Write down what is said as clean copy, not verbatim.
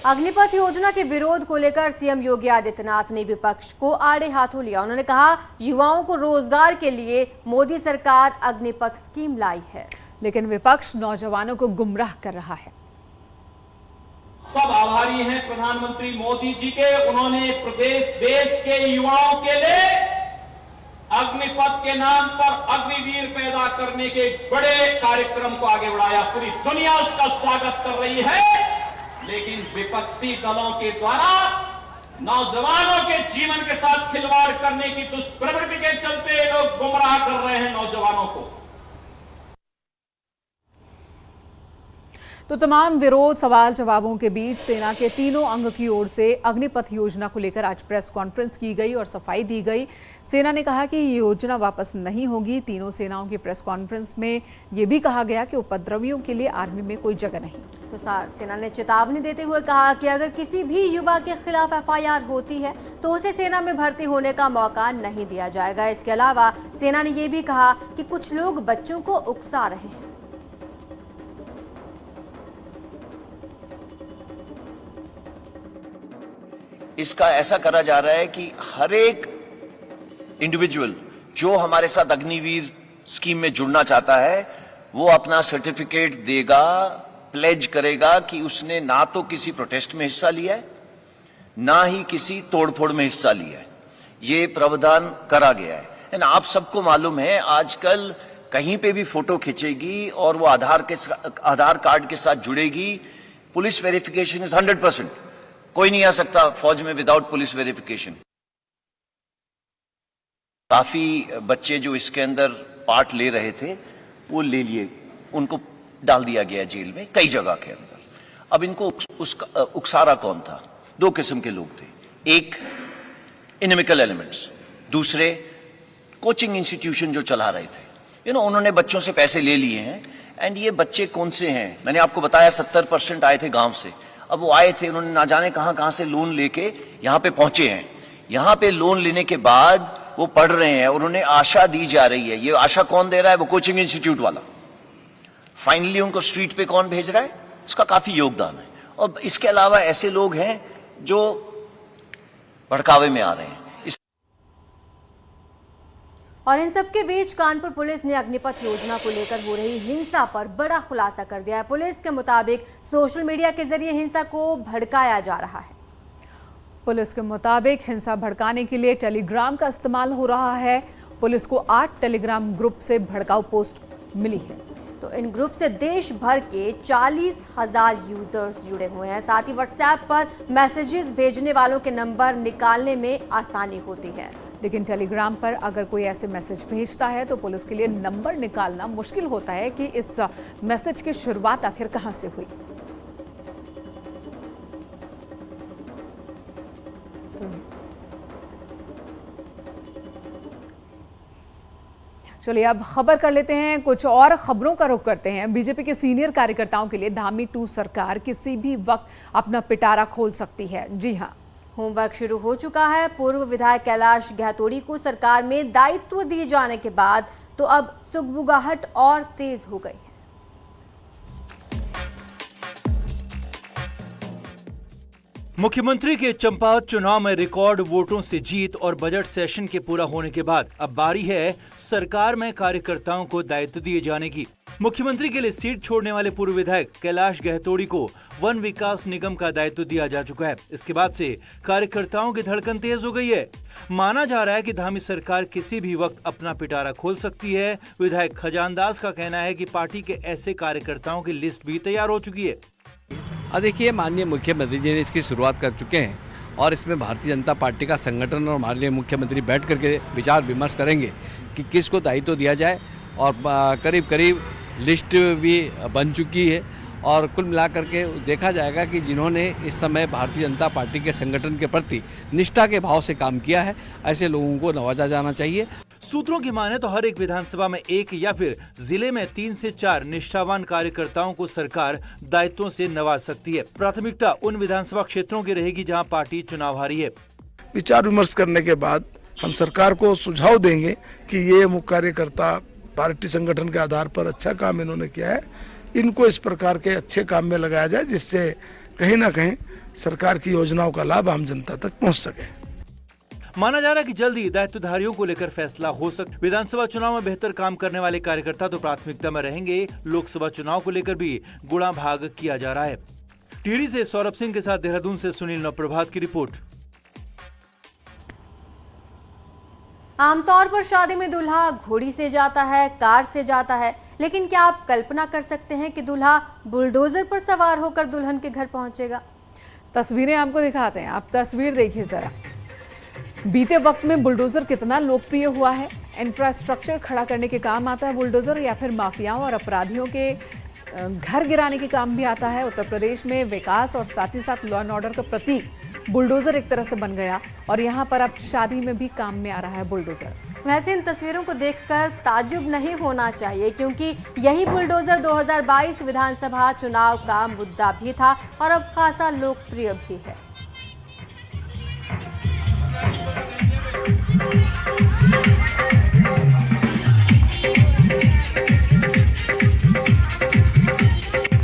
अग्निपथ योजना के विरोध को लेकर सीएम योगी आदित्यनाथ ने विपक्ष को आड़े हाथों लिया। उन्होंने कहा, युवाओं को रोजगार के लिए मोदी सरकार अग्निपथ स्कीम लाई है, लेकिन विपक्ष नौजवानों को गुमराह कर रहा है। सब आभारी हैं प्रधानमंत्री मोदी जी के। उन्होंने देश के युवाओं के लिए अग्निपथ के नाम पर अग्निवीर पैदा करने के बड़े कार्यक्रम को आगे बढ़ाया। पूरी दुनिया उसका स्वागत कर रही है, लेकिन विपक्षी दलों के द्वारा नौजवानों के जीवन के साथ खिलवाड़ करने की दुष्प्रवृत्ति के चलते लोग गुमराह कर रहे हैं नौजवानों को। तो तमाम विरोध सवाल जवाबों के बीच सेना के तीनों अंग की ओर से अग्निपथ योजना को लेकर आज प्रेस कॉन्फ्रेंस की गई और सफाई दी गई। सेना ने कहा कि ये योजना वापस नहीं होगी। तीनों सेनाओं की प्रेस कॉन्फ्रेंस में ये भी कहा गया कि उपद्रवियों के लिए आर्मी में कोई जगह नहीं। तो सेना ने चेतावनी देते हुए कहा कि अगर किसी भी युवा के खिलाफ एफआईआर होती है तो उसे सेना में भर्ती होने का मौका नहीं दिया जाएगा। इसके अलावा सेना ने यह भी कहा कि कुछ लोग बच्चों को उकसा रहे हैं। इसका ऐसा करा जा रहा है कि हर एक इंडिविजुअल जो हमारे साथ अग्निवीर स्कीम में जुड़ना चाहता है वो अपना सर्टिफिकेट देगा, प्लेज करेगा कि उसने ना तो किसी प्रोटेस्ट में हिस्सा लिया है, ना ही किसी तोड़फोड़ में हिस्सा लिया है। ये प्रावधान करा गया है। आप सबको मालूम है आजकल कहीं पे भी फोटो खींचेगी और वो आधार कार्ड के साथ जुड़ेगी। Police verification is 100%। कोई नहीं आ सकता फौज में विदाउट पुलिस वेरिफिकेशन। काफी बच्चे जो इसके अंदर पार्ट ले रहे थे वो ले लिए, उनको डाल दिया गया जेल में कई जगह के अंदर। अब इनको उकसारा कौन था? दो किस्म के लोग थे। एक इनमिकल एलिमेंट्स, दूसरे कोचिंग इंस्टीट्यूशन जो चला रहे थे। उन्होंने बच्चों से पैसे ले लिए हैं। एंड ये बच्चे कौन से हैं? मैंने आपको बताया 70% आए थे गांव से। अब वो आए थे, उन्होंने ना जाने कहां से लोन लेके यहां पे पहुंचे हैं। यहां पे लोन लेने के बाद वो पढ़ रहे हैं, उन्होंने आशा दी जा रही है। ये आशा कौन दे रहा है? वो कोचिंग इंस्टीट्यूट वाला। फाइनली उनको स्ट्रीट पे कौन भेज रहा है? उसका काफी योगदान है। और इसके अलावा ऐसे लोग हैं जो भड़कावे में आ रहे हैं। और इन सबके बीच कानपुर पुलिस ने अग्निपथ योजना को लेकर हो रही हिंसा पर बड़ा खुलासा कर दिया है। पुलिस के मुताबिक सोशल मीडिया के जरिए हिंसा को भड़काया जा रहा है। पुलिस के मुताबिक हिंसा भड़काने के लिए टेलीग्राम का इस्तेमाल हो रहा है। पुलिस को 8 टेलीग्राम ग्रुप से भड़काऊ पोस्ट मिली है। तो इन ग्रुप से देश भर के 40,000 यूजर्स जुड़े हुए हैं। साथ ही व्हाट्सएप पर मैसेजेस भेजने वालों के नंबर निकालने में आसानी होती है। लेकिन टेलीग्राम पर अगर कोई ऐसे मैसेज भेजता है तो पुलिस के लिए नंबर निकालना मुश्किल होता है कि इस मैसेज की शुरुआत आखिर कहां से हुई। चलिए अब खबर कर लेते हैं, कुछ और खबरों का रुख करते हैं। बीजेपी के सीनियर कार्यकर्ताओं के लिए धामी 2 सरकार किसी भी वक्त अपना पिटारा खोल सकती है। जी हां, होमवर्क शुरू हो चुका है। पूर्व विधायक कैलाश गहतोड़ी को सरकार में दायित्व दिए जाने के बाद तो अब सुगबुगाहट और तेज हो गई है। मुख्यमंत्री के चंपावत चुनाव में रिकॉर्ड वोटों से जीत और बजट सेशन के पूरा होने के बाद अब बारी है सरकार में कार्यकर्ताओं को दायित्व दिए जाने की। मुख्यमंत्री के लिए सीट छोड़ने वाले पूर्व विधायक कैलाश गहतोड़ी को वन विकास निगम का दायित्व दिया जा चुका है। इसके बाद से कार्यकर्ताओं की धड़कन तेज हो गई है। माना जा रहा है कि धामी सरकार किसी भी वक्त अपना पिटारा खोल सकती है। विधायक खजानदास का कहना है कि पार्टी के ऐसे कार्यकर्ताओं की लिस्ट भी तैयार हो चुकी है। देखिए, माननीय मुख्यमंत्री जी ने इसकी शुरुआत कर चुके हैं और इसमें भारतीय जनता पार्टी का संगठन और माननीय मुख्यमंत्री बैठ करके विचार विमर्श करेंगे कि किसको दायित्व दिया जाए। और करीब करीब लिस्ट भी बन चुकी है और कुल मिलाकर के देखा जाएगा कि जिन्होंने इस समय भारतीय जनता पार्टी के संगठन के प्रति निष्ठा के भाव से काम किया है, ऐसे लोगों को नवाजा जाना चाहिए। सूत्रों की माने तो हर एक विधानसभा में 1 या फिर जिले में 3 से 4 निष्ठावान कार्यकर्ताओं को सरकार दायित्वों से नवाज सकती है। प्राथमिकता उन विधानसभा क्षेत्रों की रहेगी जहां पार्टी चुनाव हारी है। विचार विमर्श करने के बाद हम सरकार को सुझाव देंगे कि ये मुख्य कार्यकर्ता पार्टी संगठन के आधार पर अच्छा काम इन्होंने किया है, इनको इस प्रकार के अच्छे काम में लगाया जाए जिससे कहीं ना कहीं सरकार की योजनाओं का लाभ आम जनता तक पहुंच सके। माना जा रहा है कि जल्द ही दायित्वधारियों को लेकर फैसला हो सकता। विधानसभा चुनाव में बेहतर काम करने वाले कार्यकर्ता तो प्राथमिकता में रहेंगे, लोकसभा चुनाव को लेकर भी गुणा भाग किया जा रहा है। टिहरी से सौरभ सिंह के साथ देहरादून से सुनील नवप्रभात की रिपोर्ट। आमतौर पर शादी में दूल्हा घोड़ी से जाता है, कार से जाता है, लेकिन क्या आप कल्पना कर सकते हैं कि दूल्हा बुलडोजर पर सवार होकर दुल्हन के घर पहुंचेगा? तस्वीरें आपको दिखाते हैं, आप तस्वीर देखिए जरा। बीते वक्त में बुलडोजर कितना लोकप्रिय हुआ है। इंफ्रास्ट्रक्चर खड़ा करने के काम आता है बुलडोजर, या फिर माफियाओं और अपराधियों के घर गिराने के काम भी आता है। उत्तर प्रदेश में विकास और साथ ही साथ लॉ एंड ऑर्डर का प्रतीक बुलडोजर एक तरह से बन गया, और यहाँ पर अब शादी में भी काम में आ रहा है बुलडोजर। वैसे इन तस्वीरों को देखकर ताज्जुब नहीं होना चाहिए, क्योंकि यही बुलडोजर 2022 विधानसभा चुनाव का मुद्दा भी था और अब खासा लोकप्रिय भी है।